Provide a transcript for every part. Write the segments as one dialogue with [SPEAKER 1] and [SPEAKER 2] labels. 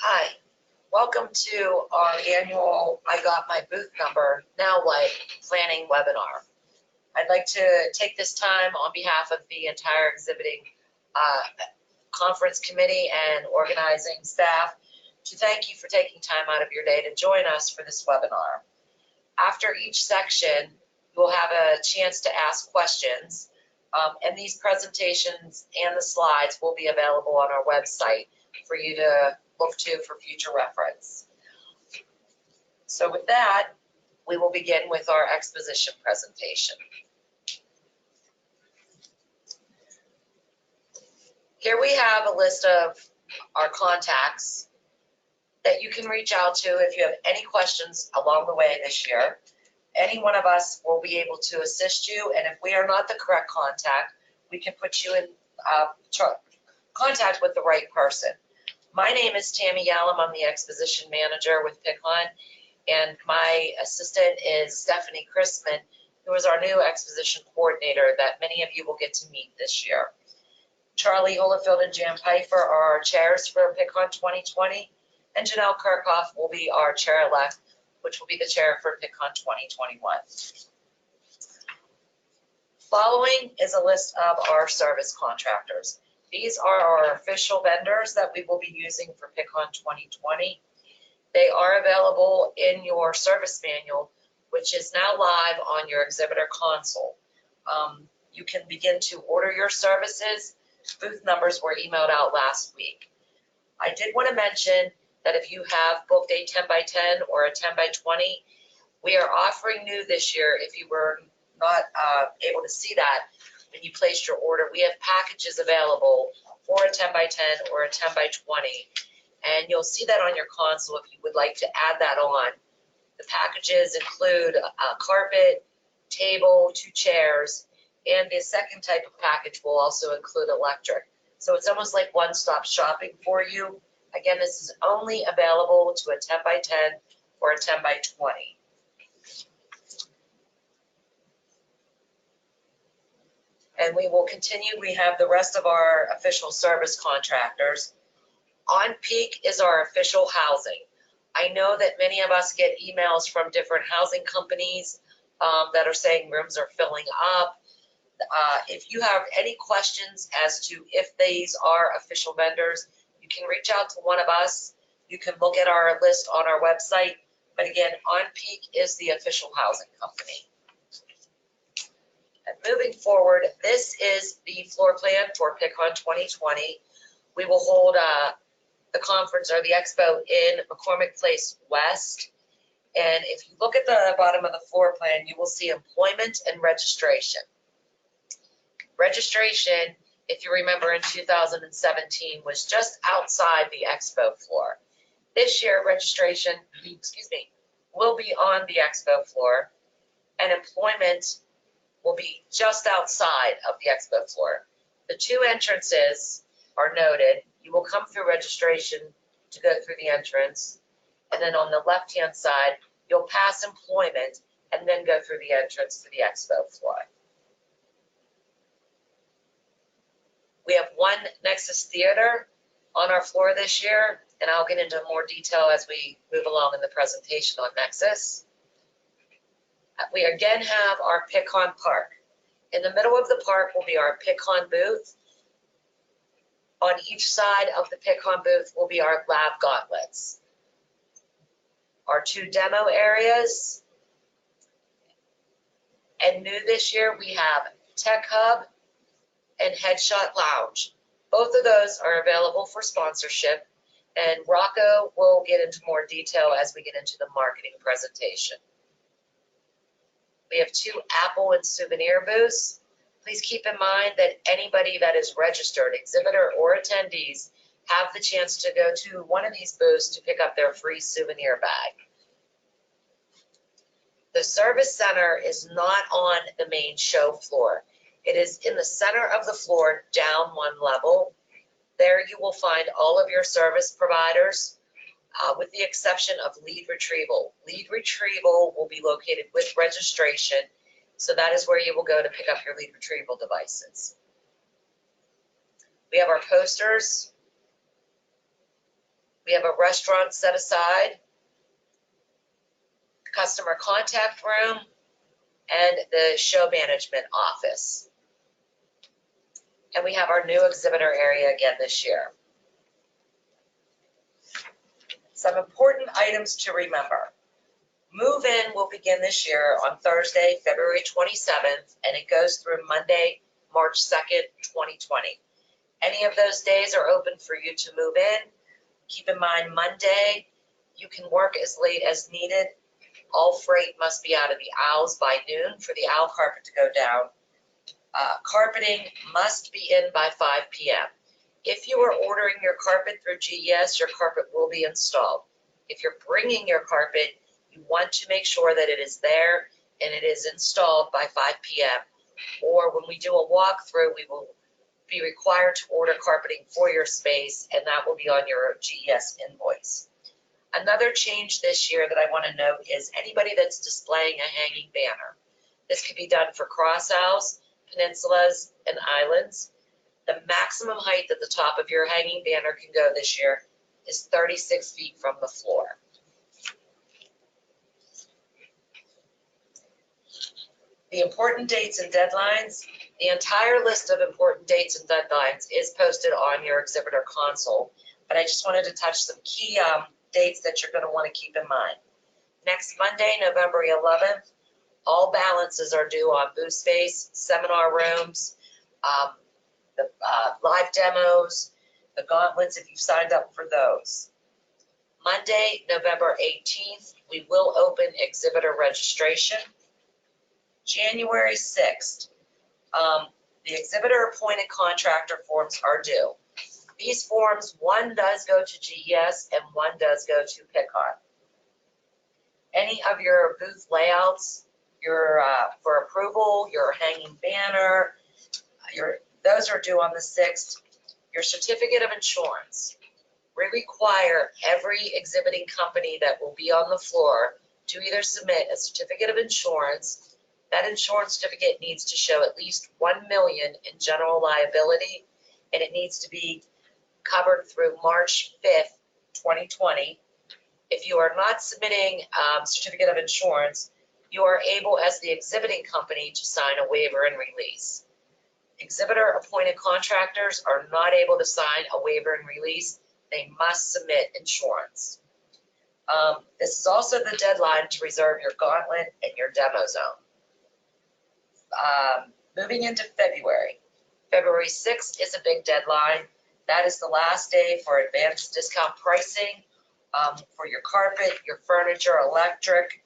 [SPEAKER 1] Hi, welcome to our annual I Got My Booth Number, Now What planning webinar. I'd like to take this time on behalf of the entire exhibiting conference committee and organizing staff to thank you for taking time out of your day to join us for this webinar. After each section, you will have a chance to ask questions, and these presentations and the slides will be available on our website for you to look to for future reference. So with that, we will begin with our exposition presentation. Here we have a list of our contacts that you can reach out to if you have any questions along the way this year. Any one of us will be able to assist you, and if we are not the correct contact, we can put you in contact with the right person. My name is Tammy Merritt. I'm the exposition manager with PitCon, and my assistant is Stephanie Chrisman, who is our new exposition coordinator that many of you will get to meet this year. Charlie Holofield and Jan Pfeiffer are our chairs for PitCon 2020, and Janelle Kirchhoff will be our chair-elect, which will be the chair for PitCon 2021. Following is a list of our service contractors. These are our official vendors that we will be using for PitCon 2020. They are available in your service manual, which is now live on your exhibitor console. You can begin to order your services. Booth numbers were emailed out last week. I did want to mention that if you have booked a 10 by 10 or a 10 by 20, we are offering new this year. If you were not able to see that when you placed your order, we have packages available for a 10 by 10 or a 10 by 20, and you'll see that on your console if you would like to add that on. The packages include a carpet, table, 2 chairs, and the second type of package will also include electric. So it's almost like one-stop shopping for you. Again, this is only available to a 10 by 10 or a 10 by 20. And we will continue. We have the rest of our official service contractors. On peak is our official housing. I know that many of us get emails from different housing companies that are saying rooms are filling up. If you have any questions as to if these are official vendors, you can reach out to one of us. You can look at our list on our website. But again, On Peak is the official housing company. And moving forward, this is the floor plan for PitCon 2020. We will hold the conference or the expo in McCormick Place West. And if you look at the bottom of the floor plan, you will see employment and registration. Registration, if you remember in 2017, was just outside the expo floor. This year, registration, will be on the expo floor, and employment will be just outside of the expo floor. The 2 entrances are noted. You will come through registration to go through the entrance, and then on the left-hand side, you'll pass employment and then go through the entrance to the expo floor. We have 1 Nexus Theater on our floor this year, and I'll get into more detail as we move along in the presentation on Nexus. We again have our PitCon Park. In the middle of the park will be our PitCon booth. On each side of the PitCon booth will be our lab gauntlets. Our 2 demo areas. And new this year, we have Tech Hub and Headshot Lounge. Both of those are available for sponsorship, and Rocco will get into more detail as we get into the marketing presentation. We have 2 Apple and souvenir booths. Please keep in mind that anybody that is registered, exhibitor or attendees, have the chance to go to one of these booths to pick up their free souvenir bag. The service center is not on the main show floor. It is in the center of the floor, down 1 level. There you will find all of your service providers, with the exception of lead retrieval. Lead retrieval will be located with registration, so that is where you will go to pick up your lead retrieval devices. We have our posters, We have a restaurant set aside, customer contact room, and the show management office. And we have our new exhibitor area again this year. Some important items to remember. Move-in will begin this year on Thursday, February 27th, and it goes through Monday, March 2nd, 2020. Any of those days are open for you to move in. Keep in mind, Monday, you can work as late as needed. All freight must be out of the aisles by noon for the aisle carpet to go down. Carpeting must be in by 5 p.m. If you are ordering your carpet through GES, your carpet will be installed. If you're bringing your carpet, you want to make sure that it is there and it is installed by 5 p.m. Or when we do a walkthrough, we will be required to order carpeting for your space, and that will be on your GES invoice. Another change this year that I want to note is anybody that's displaying a hanging banner. This can be done for cross aisles, peninsulas, and islands. The maximum height at the top of your hanging banner can go this year is 36 feet from the floor. The important dates and deadlines. The entire list of important dates and deadlines is posted on your exhibitor console, but I just wanted to touch some key dates that you're going to want to keep in mind. Next Monday, November 11th, all balances are due on booth space, seminar rooms, the live demos, the gauntlets if you've signed up for those. Monday, November 18th, we will open exhibitor registration. January 6th, the exhibitor appointed contractor forms are due. These forms, one does go to GES and one does go to PitCon. Any of your booth layouts, your for approval, your hanging banner, those are due on the 6th. Your certificate of insurance. We require every exhibiting company that will be on the floor to either submit a certificate of insurance. That insurance certificate needs to show at least $1 million in general liability, and it needs to be covered through March 5th, 2020. If you are not submitting a certificate of insurance, you are able, as the exhibiting company, to sign a waiver and release. Exhibitor appointed contractors are not able to sign a waiver and release. They must submit insurance. This is also the deadline to reserve your gauntlet and your demo zone. Moving into February. February 6th is a big deadline. That is the last day for advanced discount pricing for your carpet, your furniture, electric.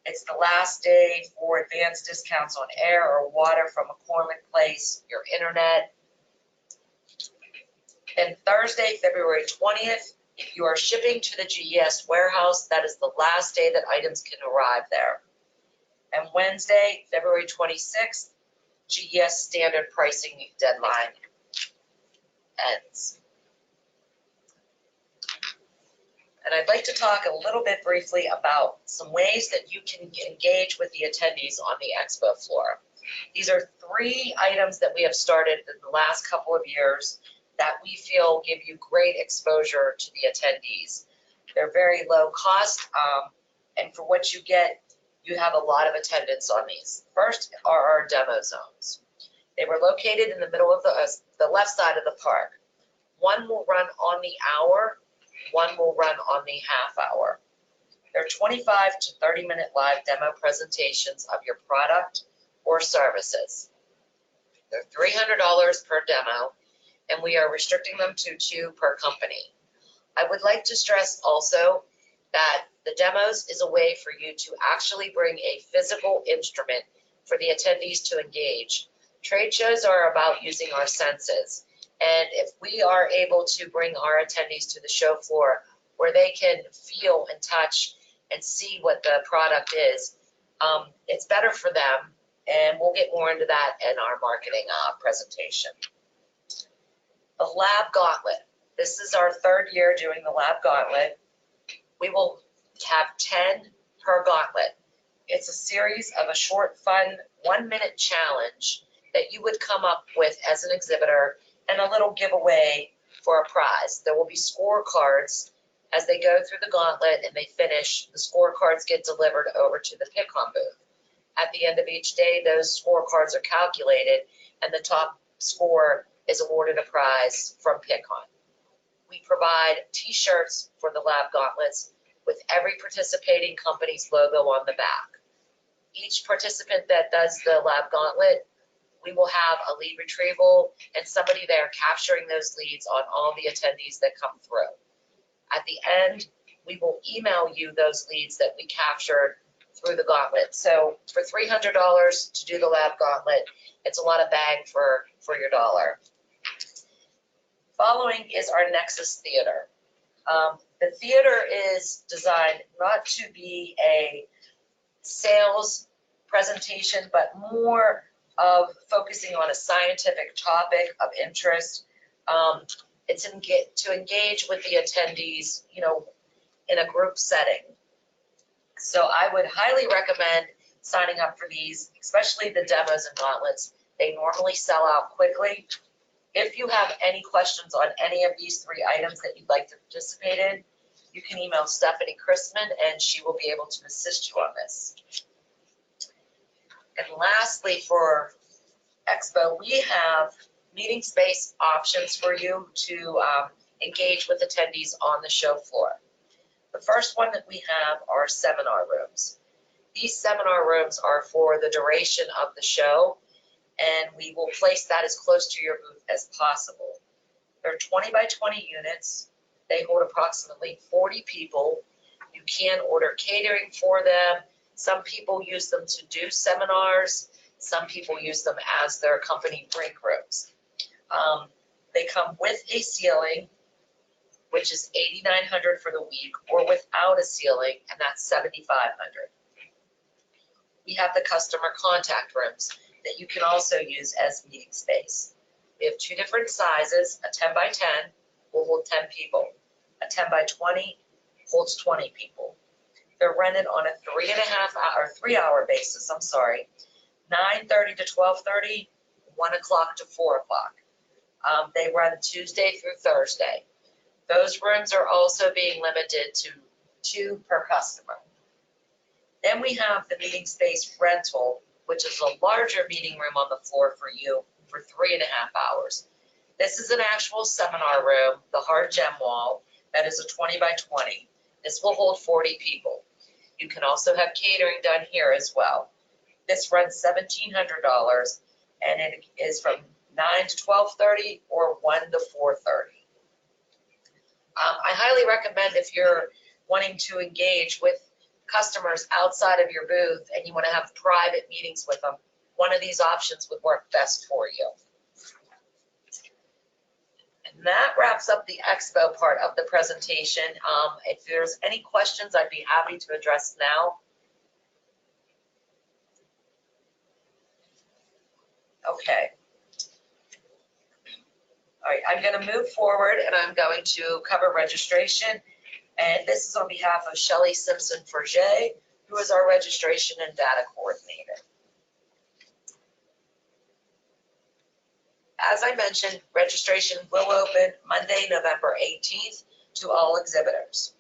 [SPEAKER 1] It's the last day for advanced discounts on air or water from McCormick Place, your internet. And Thursday, February 20th, if you are shipping to the GES warehouse, that is the last day that items can arrive there. And Wednesday, February 26th, GES standard pricing deadline ends. And I'd like to talk a little bit briefly about some ways that you can engage with the attendees on the expo floor. These are 3 items that we have started in the last couple of years that we feel give you great exposure to the attendees. They're very low cost, and for what you get, you have a lot of attendance on these. First are our demo zones. They were located in the middle of the left side of the park. One will run on the hour, one will run on the half hour. They're 25 to 30-minute live demo presentations of your product or services. They're $300 per demo, and we are restricting them to 2 per company. I would like to stress also that the demos is a way for you to actually bring a physical instrument for the attendees to engage. Trade shows are about using our senses. And if we are able to bring our attendees to the show floor where they can feel and touch and see what the product is, it's better for them. And we'll get more into that in our marketing presentation. The Lab Gauntlet. This is our 3rd year doing the Lab Gauntlet. We will have 10 per gauntlet. It's a series of a short, fun, 1-minute challenge that you would come up with as an exhibitor and a little giveaway for a prize. There will be scorecards As they go through the gauntlet and they finish, the scorecards get delivered over to the PitCon booth. At the end of each day, those scorecards are calculated, and the top score is awarded a prize from PitCon. We provide T-shirts for the lab gauntlets with every participating company's logo on the back. Each participant that does the lab gauntlet, we will have a lead retrieval and somebody there capturing those leads on all the attendees that come through. At the end, we will email you those leads that we captured through the gauntlet. So for $300 to do the lab gauntlet, it's a lot of bang for your dollar. Following is our Nexus Theater. The theater is designed not to be a sales presentation, but more of focusing on a scientific topic of interest. It's to engage with the attendees, in a group setting. So I would highly recommend signing up for these, especially the demos and gauntlets. They normally sell out quickly. If you have any questions on any of these 3 items that you'd like to participate in, you can email Stephanie Christman and she will be able to assist you on this. And lastly, for Expo, we have meeting space options for you to engage with attendees on the show floor. The first one that we have are seminar rooms. These seminar rooms are for the duration of the show, and we will place that as close to your booth as possible. They're 20 by 20 units. They hold approximately 40 people. You can order catering for them. Some people use them to do seminars. Some people use them as their company break rooms. They come with a ceiling, which is $8,900 for the week, or without a ceiling, and that's $7,500. We have the customer contact rooms that you can also use as meeting space. We have 2 different sizes. A 10 by 10 will hold 10 people. A 10 by 20 holds 20 people. They're rented on a 3-hour basis, 9:30 to 12:30, 1 o'clock to 4 o'clock. They run Tuesday through Thursday. Those rooms are also being limited to 2 per customer. Then we have the meeting space rental, which is a larger meeting room on the floor for you for 3.5 hours. This is an actual seminar room, the hard gem wall, that is a 20 by 20. This will hold 40 people. You can also have catering done here as well. This runs $1,700, and it is from 9 to 12:30 or 1 to 4:30. I highly recommend, if you're wanting to engage with customers outside of your booth and you want to have private meetings with them, one of these options would work best for you. And that wraps up the Expo part of the presentation. If there's any questions, I'd be happy to address now. Okay. All right, I'm going to move forward and I'm going to cover registration. And this is on behalf of Shelley Simpson-Forget, who is our registration and data coordinator. As I mentioned, registration will open Monday, November 18th to all exhibitors.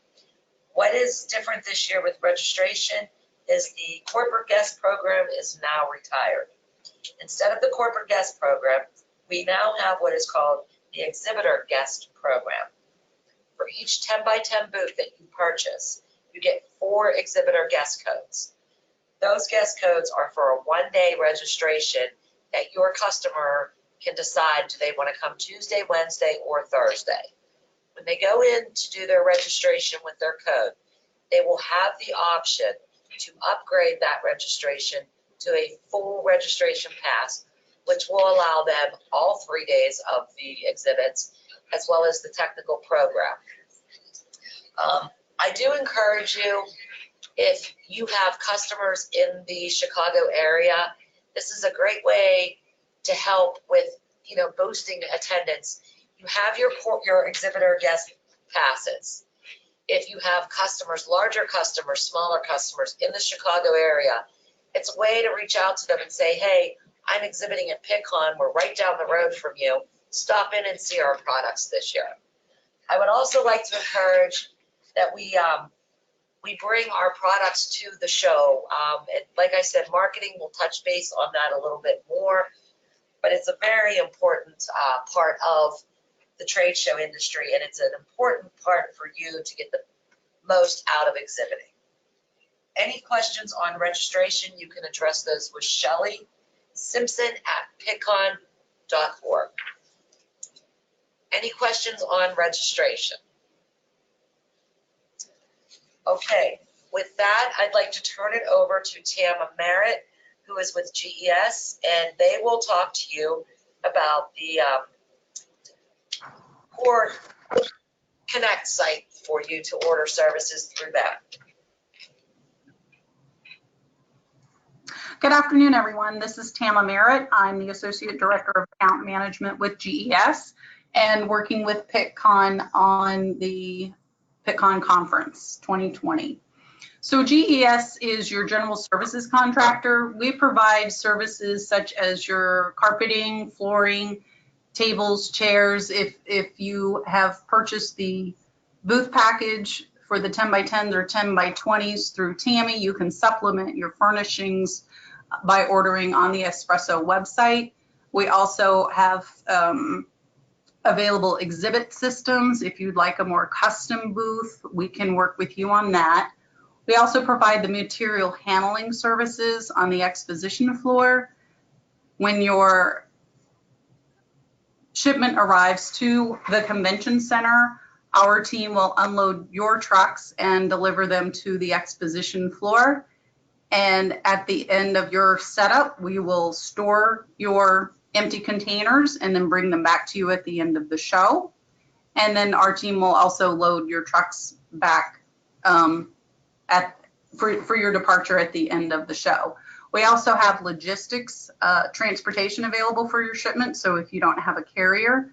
[SPEAKER 1] What is different this year with registration is the corporate guest program is now retired. Instead of the corporate guest program, we now have what is called the Exhibitor Guest Program. For each 10 by 10 booth that you purchase, you get 4 exhibitor guest codes. Those guest codes are for a 1-day registration that your customer can decide, do they want to come Tuesday, Wednesday, or Thursday. When they go in to do their registration with their code, they will have the option to upgrade that registration to a full registration pass, which will allow them all 3 days of the exhibits, as well as the technical program. I do encourage you, if you have customers in the Chicago area, this is a great way to help with, boosting attendance. You have your exhibitor guest passes. If you have customers, larger customers, smaller customers in the Chicago area, it's a way to reach out to them and say, hey, I'm exhibiting at PitCon. We're right down the road from you. Stop in and see our products this year. I would also like to encourage that we bring our products to the show. Like I said, marketing will touch base on that a little bit more, but it's a very important part of the trade show industry, and it's an important part for you to get the most out of exhibiting. Any questions on registration, you can address those with Shelley Simpson at pitcon.org. Any questions on registration? Okay, with that, I'd like to turn it over to Tammy Merritt, who is with GES, and they will talk to you about the Core Connect site for you to order services through that.
[SPEAKER 2] Good afternoon, everyone. This is Tammy Merritt. I'm the Associate Director of Account Management with GES and working with PitCon on the PitCon Conference 2020. So GES is your general services contractor. We provide services such as your carpeting, flooring, tables, chairs. If you have purchased the booth package for the 10 by 10s or 10 by 20s through Tammy, you can supplement your furnishings by ordering on the Espresso website. We also have available exhibit systems. If you'd like a more custom booth, we can work with you on that. We also provide the material handling services on the exposition floor. When your shipment arrives to the convention center, our team will unload your trucks and deliver them to the exposition floor. And at the end of your setup, we will store your empty containers and then bring them back to you at the end of the show. And then our team will also load your trucks back for your departure at the end of the show. We also have logistics, transportation available for your shipment. So if you don't have a carrier,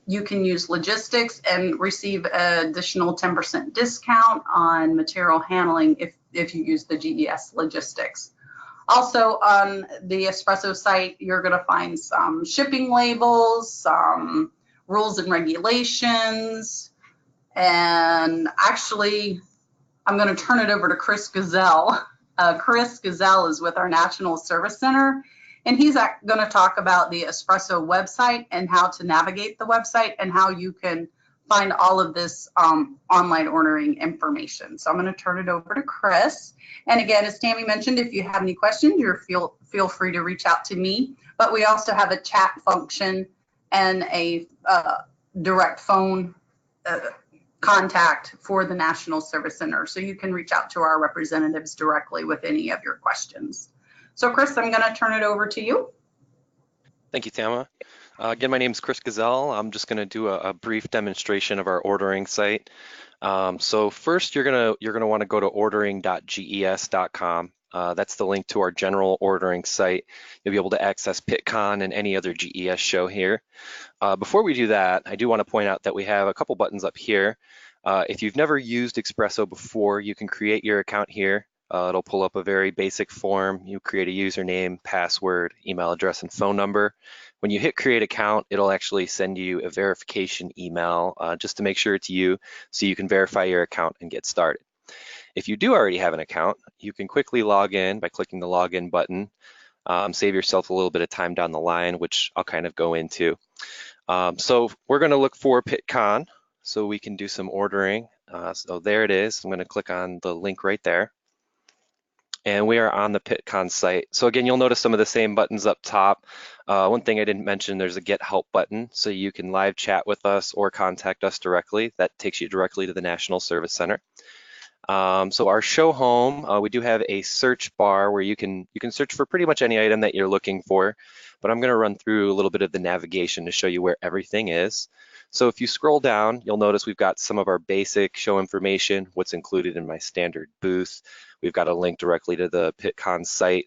[SPEAKER 2] you can use logistics and receive an additional 10% discount on material handling if you use the GES logistics. Also on the Espresso site, you're going to find some shipping labels, some rules and regulations, and actually I'm going to turn it over to Chris Gazelle. Chris Gazelle is with our National Service Center, and he's going to talk about the Espresso website and how to navigate the website and how you can find all of this online ordering information. So I'm going to turn it over to Chris. And again, as Tammy mentioned, if you have any questions, feel free to reach out to me. But we also have a chat function and a direct phone contact for the National Service Center. So you can reach out to our representatives directly with any of your questions. So Chris, I'm going to turn it over to you.
[SPEAKER 3] Thank you, Tammy. Again, my name is Chris Gazelle. I'm just going to do a brief demonstration of our ordering site. So first, you're gonna want to go to ordering.ges.com. That's the link to our general ordering site. You'll be able to access PitCon and any other GES show here. Before we do that, I do want to point out that we have a couple buttons up here. If you've never used Expresso before, you can create your account here. It'll pull up a very basic form. You create a username, password, email address, and phone number. When you hit create account, it'll actually send you a verification email just to make sure it's you, so you can verify your account and get started. If you do already have an account, you can quickly log in by clicking the login button. Save yourself a little bit of time down the line, which I'll kind of go into. So we're going to look for PitCon so we can do some ordering. So there it is. I'm going to click on the link right there. And we are on the PitCon site. So again, you'll notice some of the same buttons up top. One thing I didn't mention, there's a Get Help button, so you can live chat with us or contact us directly. That takes you directly to the National Service Center. So our show home, we do have a search bar where you can search for pretty much any item that you're looking for, but I'm going to run through a little bit of the navigation to show you where everything is. So if you scroll down, you'll notice we've got some of our basic show information, what's included in my standard booth. We've got a link directly to the PitCon site,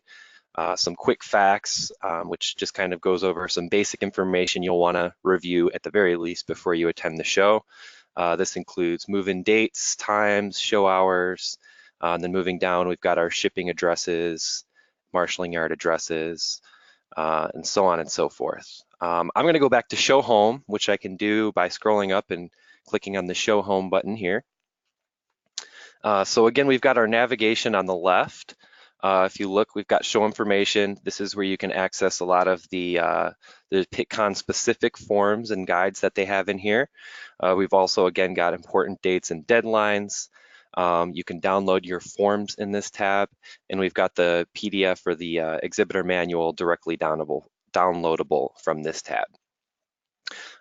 [SPEAKER 3] some quick facts, which just kind of goes over some basic information you'll want to review at the very least before you attend the show. This includes move-in dates, times, show hours, and then moving down, we've got our shipping addresses, marshalling yard addresses, and so on and so forth. I'm going to go back to show home, which I can do by scrolling up and clicking on the show home button here. So again, we've got our navigation on the left. If you look, we've got show information. This is where you can access a lot of the PitCon specific forms and guides that they have in here. We've also, again, got important dates and deadlines. You can download your forms in this tab, and we've got the PDF or the exhibitor manual directly downloadable from this tab.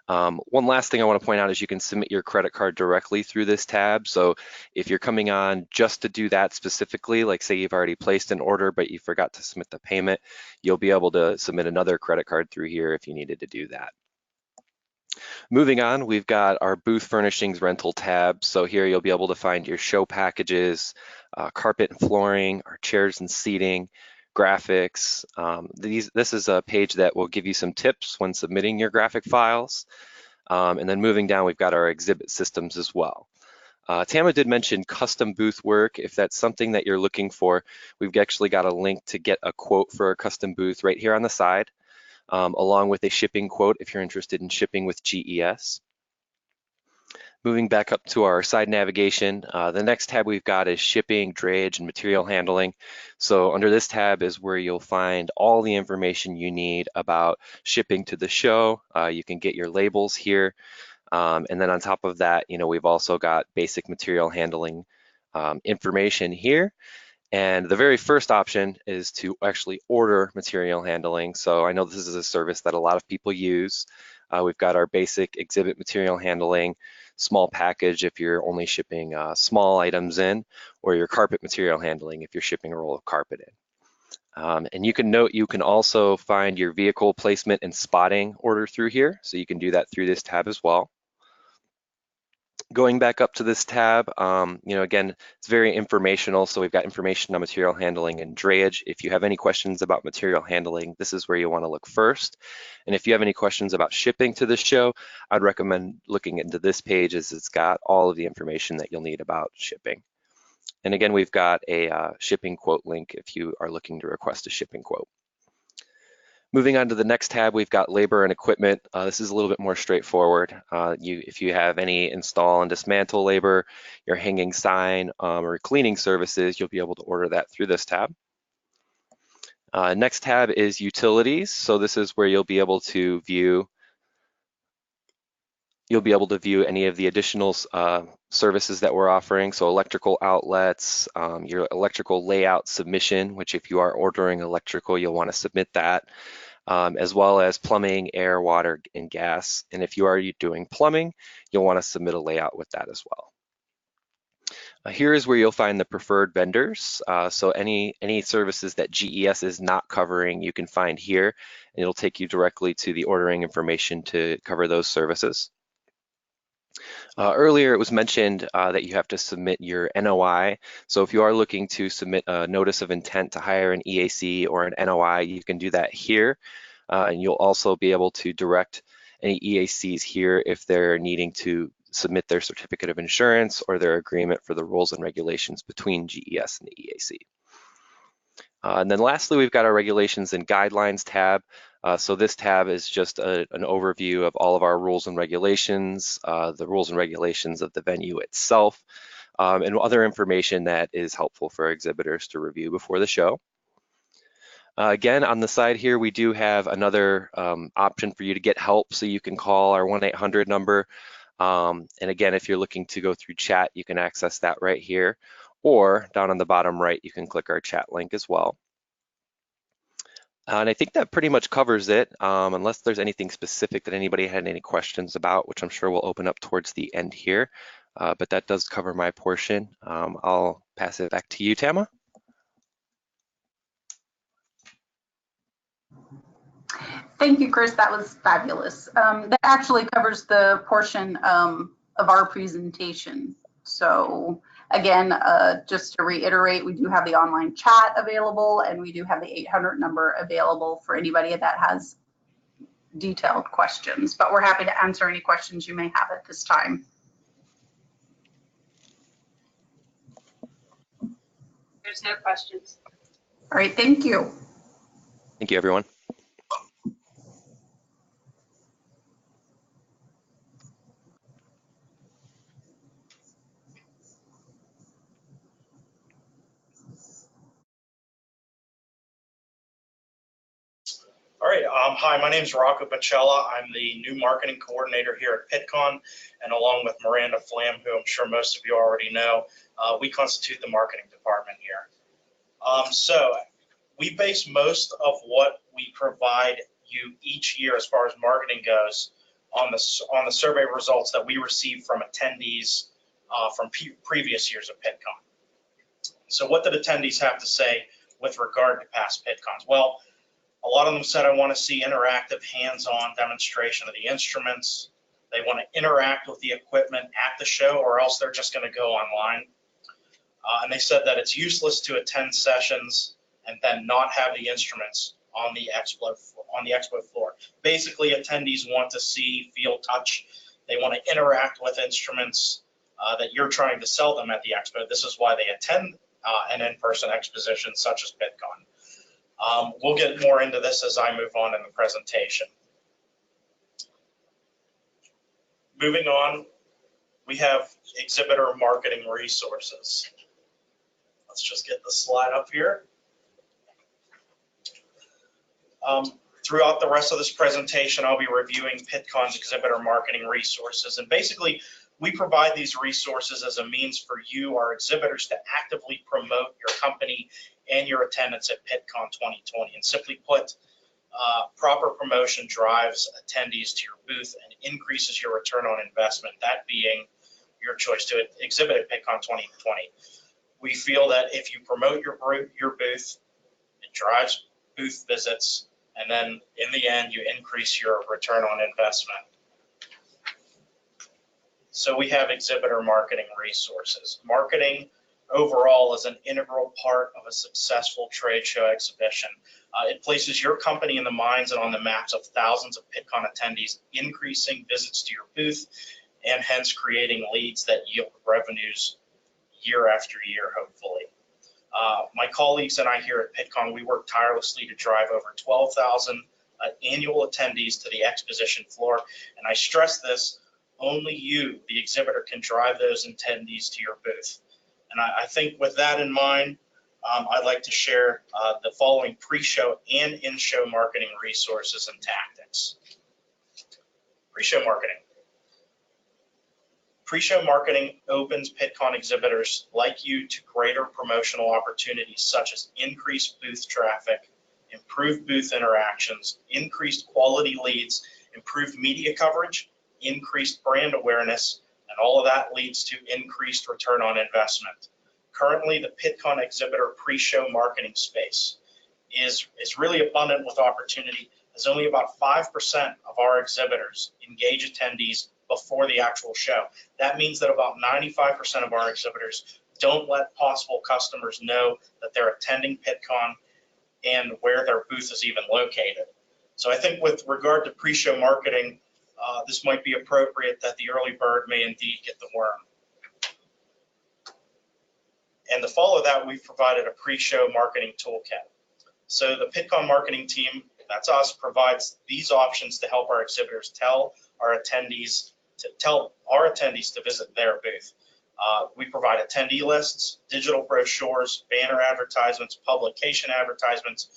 [SPEAKER 3] One last thing I want to point out is you can submit your credit card directly through this tab. So if you're coming on just to do that specifically, like say you've already placed an order, but you forgot to submit the payment, you'll be able to submit another credit card through here if you needed to do that. Moving on, we've got our booth furnishings rental tab. So here you'll be able to find your show packages, carpet and flooring, our chairs and seating, graphics. This is a page that will give you some tips when submitting your graphic files. And then moving down, we've got our exhibit systems as well. Tama did mention custom booth work. If that's something that you're looking for, we've actually got a link to get a quote for a custom booth right here on the side, along with a shipping quote if you're interested in shipping with GES. Moving back up to our side navigation, the next tab we've got is shipping, drayage, and material handling. So under this tab is where you'll find all the information you need about shipping to the show. You can get your labels here. And then on top of that, we've also got basic material handling information here. And the very first option is to actually order material handling. So I know this is a service that a lot of people use. We've got our basic exhibit material handling, small package if you're only shipping small items in, or your carpet material handling if you're shipping a roll of carpet in. And you can note you can also find your vehicle placement and spotting order through here. So you can do that through this tab as well. Going back up to this tab, again, it's very informational. So we've got information on material handling and drayage. If you have any questions about material handling, this is where you want to look first. And if you have any questions about shipping to the show, I'd recommend looking into this page as it's got all of the information that you'll need about shipping. And again, we've got a shipping quote link if you are looking to request a shipping quote. Moving on to the next tab, we've got labor and equipment. This is a little bit more straightforward. If you have any install and dismantle labor, your hanging sign or cleaning services, you'll be able to order that through this tab. Next tab is utilities. So this is where you'll be able to view any of the additional services that we're offering. So electrical outlets, your electrical layout submission, which if you are ordering electrical, you'll want to submit that. As well as plumbing, air, water, and gas. And if you are doing plumbing, you'll want to submit a layout with that as well. Here is where you'll find the preferred vendors. So any services that GES is not covering, you can find here, and it'll take you directly to the ordering information to cover those services. Earlier, it was mentioned that you have to submit your NOI. So if you are looking to submit a notice of intent to hire an EAC or an NOI, you can do that here. And you'll also be able to direct any EACs here if they're needing to submit their certificate of insurance or their agreement for the rules and regulations between GES and the EAC. And then lastly, we've got our regulations and guidelines tab. So this tab is just an overview of all of our rules and regulations, the rules and regulations of the venue itself, and other information that is helpful for exhibitors to review before the show. Again, on the side here, we do have another option for you to get help. So you can call our 1-800 number. And again, if you're looking to go through chat, you can access that right here. Or down on the bottom right, you can click our chat link as well. And I think that pretty much covers it, unless there's anything specific that anybody had any questions about, which I'm sure we'll open up towards the end here. But that does cover my portion. I'll pass it back to you, Tama.
[SPEAKER 2] Thank you, Chris. That was fabulous. That actually covers the portion of our presentation. So again, just to reiterate, we do have the online chat available, and we do have the 800 number available for anybody that has detailed questions, but we're happy to answer any questions you may have at this time.
[SPEAKER 4] There's no questions.
[SPEAKER 2] All right, thank you.
[SPEAKER 3] Thank you, everyone.
[SPEAKER 5] All right, hi, my name is Rocco Bacella. I'm the new marketing coordinator here at PitCon, and along with Miranda Flam, who I'm sure most of you already know, we constitute the marketing department here. So we base most of what we provide you each year as far as marketing goes on the survey results that we receive from attendees from previous years of PitCon. So what did attendees have to say with regard to past PitCons? Well, a lot of them said, I want to see interactive, hands-on demonstration of the instruments. They want to interact with the equipment at the show, or else they're just going to go online. And they said that it's useless to attend sessions and then not have the instruments on the expo floor. Basically, attendees want to see, feel, touch. They want to interact with instruments that you're trying to sell them at the expo. This is why they attend an in-person exposition such as PitCon. We'll get more into this as I move on in the presentation. Moving on, we have exhibitor marketing resources. Let's just get the slide up here. Throughout the rest of this presentation, I'll be reviewing PitCon's exhibitor marketing resources. And basically, we provide these resources as a means for you, our exhibitors, to actively promote your company and your attendance at PitCon 2020. And simply put, proper promotion drives attendees to your booth and increases your return on investment, that being your choice to exhibit at PitCon 2020. We feel that if you promote your booth, it drives booth visits, and then in the end, you increase your return on investment. So we have exhibitor marketing resources. Marketing overall is an integral part of a successful trade show exhibition. It places your company in the minds and on the maps of thousands of PitCon attendees, increasing visits to your booth and hence creating leads that yield revenues year after year, hopefully. My colleagues and I here at PitCon, we work tirelessly to drive over 12,000 annual attendees to the exposition floor. And I stress this, only you, the exhibitor, can drive those attendees to your booth. And I think with that in mind, I'd like to share the following pre-show and in-show marketing resources and tactics. Pre-show marketing. Pre-show marketing opens PitCon exhibitors like you to greater promotional opportunities such as increased booth traffic, improved booth interactions, increased quality leads, improved media coverage, increased brand awareness, and all of that leads to increased return on investment. Currently, the PitCon exhibitor pre-show marketing space is really abundant with opportunity, as only about 5% of our exhibitors engage attendees before the actual show. That means that about 95% of our exhibitors don't let possible customers know that they're attending PitCon and where their booth is even located. So I think with regard to pre-show marketing, this might be appropriate that the early bird may indeed get the worm. And to follow that, we've provided a pre-show marketing toolkit. So the PitCon marketing team, that's us, provides these options to help our exhibitors tell our attendees to visit their booth. We provide attendee lists, digital brochures, banner advertisements, publication advertisements,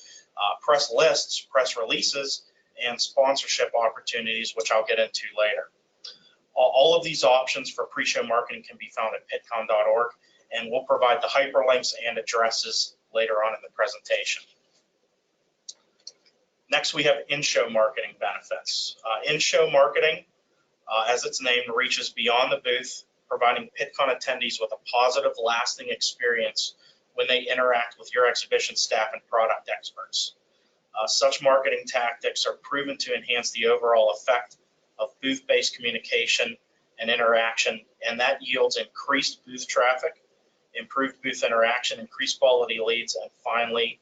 [SPEAKER 5] press lists, press releases, and sponsorship opportunities, which I'll get into later. All of these options for pre-show marketing can be found at pitcon.org, and we'll provide the hyperlinks and addresses later on in the presentation. Next, we have in-show marketing benefits. In-show marketing, as its name, reaches beyond the booth, providing PitCon attendees with a positive, lasting experience when they interact with your exhibition staff and product experts. Such marketing tactics are proven to enhance the overall effect of booth-based communication and interaction, and that yields increased booth traffic, improved booth interaction, increased quality leads, and finally,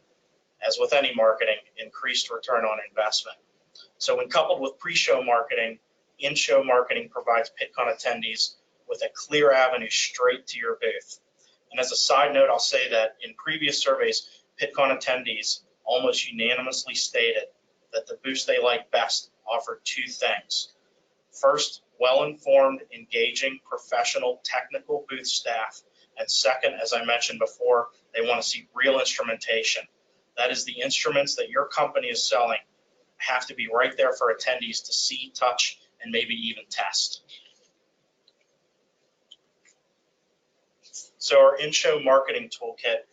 [SPEAKER 5] as with any marketing, increased return on investment. So when coupled with pre-show marketing, in-show marketing provides PitCon attendees with a clear avenue straight to your booth. And as a side note, I'll say that in previous surveys, PitCon attendees almost unanimously stated that the booths they like best offer two things. First, well-informed, engaging, professional, technical booth staff. And second, as I mentioned before, they want to see real instrumentation. That is, the instruments that your company is selling have to be right there for attendees to see, touch, and maybe even test. So our in-show marketing toolkit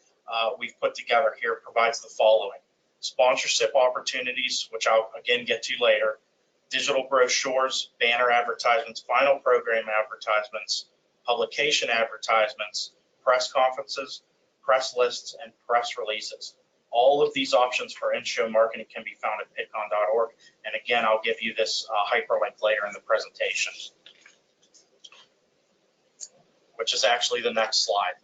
[SPEAKER 5] we've put together here provides the following: sponsorship opportunities, which I'll again get to later, digital brochures, banner advertisements, final program advertisements, publication advertisements, press conferences, press lists, and press releases. All of these options for in-show marketing can be found at pitcon.org. And again, I'll give you this hyperlink later in the presentation, which is actually the next slide.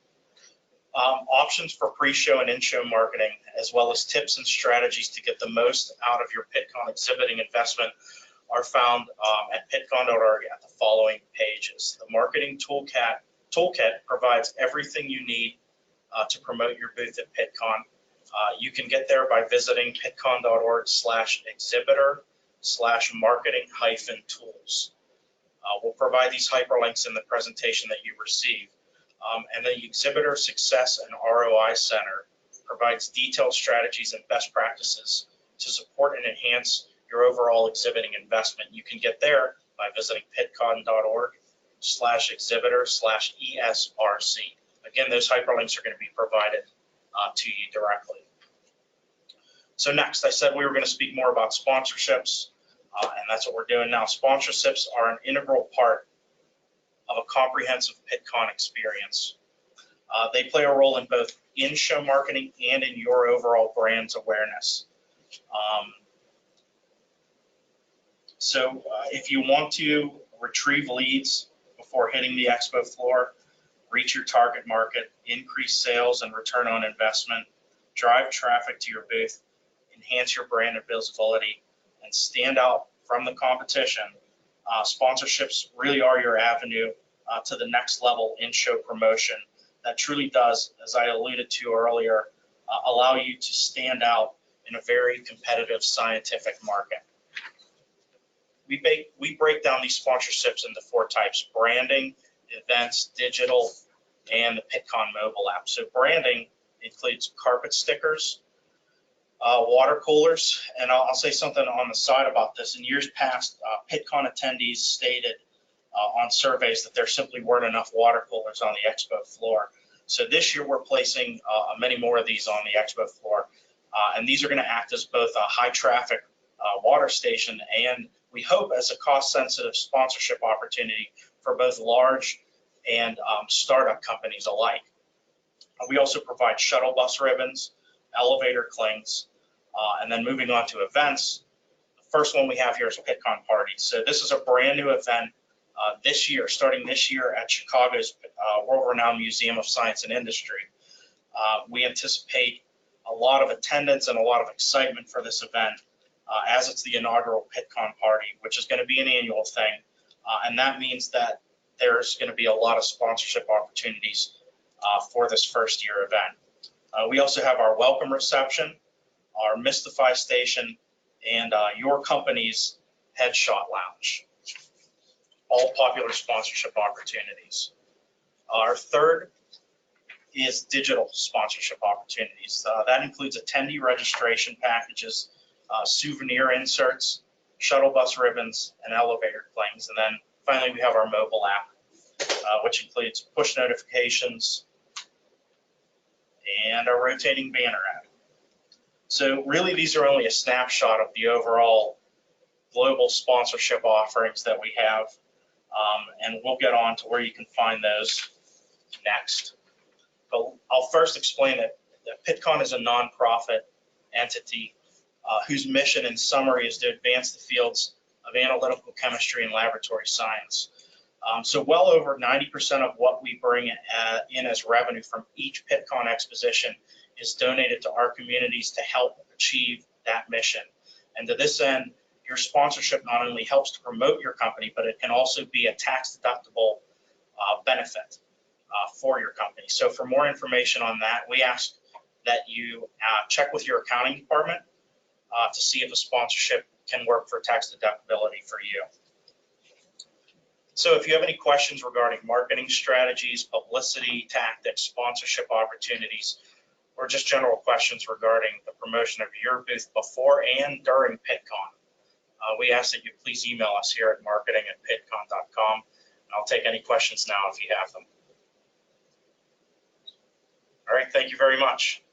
[SPEAKER 5] Options for pre-show and in-show marketing, as well as tips and strategies to get the most out of your Pittcon exhibiting investment, are found at pitcon.org at the following pages. The marketing toolkit provides everything you need to promote your booth at Pittcon. You can get there by visiting pitcon.org/exhibitor/marketing-tools. We'll provide these hyperlinks in the presentation that you receive. And the Exhibitor Success and ROI Center provides detailed strategies and best practices to support and enhance your overall exhibiting investment. You can get there by visiting pitcon.org/exhibitor/ESRC. Again, those hyperlinks are going to be provided to you directly. So next, I said we were going to speak more about sponsorships, and that's what we're doing now. Sponsorships are an integral part of a comprehensive Pittcon experience. They play a role in both in-show marketing and in your overall brand's awareness. So if you want to retrieve leads before hitting the expo floor, reach your target market, increase sales and return on investment, drive traffic to your booth, enhance your brand and visibility, and stand out from the competition, sponsorships really are your avenue to the next level in-show promotion that truly does, as I alluded to earlier, allow you to stand out in a very competitive scientific market. We break down these sponsorships into 4 types: branding, events, digital, and the Pittcon mobile app. So branding includes carpet stickers, water coolers, and I'll say something on the side about this. In years past, Pittcon attendees stated on surveys that there simply weren't enough water coolers on the expo floor. So this year we're placing many more of these on the expo floor, and these are going to act as both a high traffic water station and we hope as a cost-sensitive sponsorship opportunity for both large and startup companies alike. We also provide shuttle bus ribbons, elevator clings, and then moving on to events. The first one we have here is Pittcon Party. So this is a brand new event this year, starting this year at Chicago's world-renowned Museum of Science and Industry. We anticipate a lot of attendance and a lot of excitement for this event as it's the inaugural Pittcon Party, which is going to be an annual thing. And that means that there's going to be a lot of sponsorship opportunities for this first year event. We also have our welcome reception, our Mystify station, and your company's headshot lounge. All popular sponsorship opportunities. Our third is digital sponsorship opportunities. That includes attendee registration packages, souvenir inserts, shuttle bus ribbons, and elevator clings. And then finally, we have our mobile app, which includes push notifications and a rotating banner ad. So really, these are only a snapshot of the overall global sponsorship offerings that we have. And we'll get on to where you can find those next. But I'll first explain that Pittcon is a nonprofit entity whose mission in summary is to advance the fields of analytical chemistry and laboratory science. So well over 90% of what we bring in as revenue from each Pittcon exposition is donated to our communities to help achieve that mission. And to this end, your sponsorship not only helps to promote your company, but it can also be a tax-deductible benefit for your company. So for more information on that, we ask that you check with your accounting department to see if a sponsorship can work for tax deductibility for you. So if you have any questions regarding marketing strategies, publicity, tactics, sponsorship opportunities, or just general questions regarding the promotion of your booth before and during Pittcon, we ask that you please email us here at marketing@pitcon.com. I'll take any questions now if you have them. All right, thank you very much.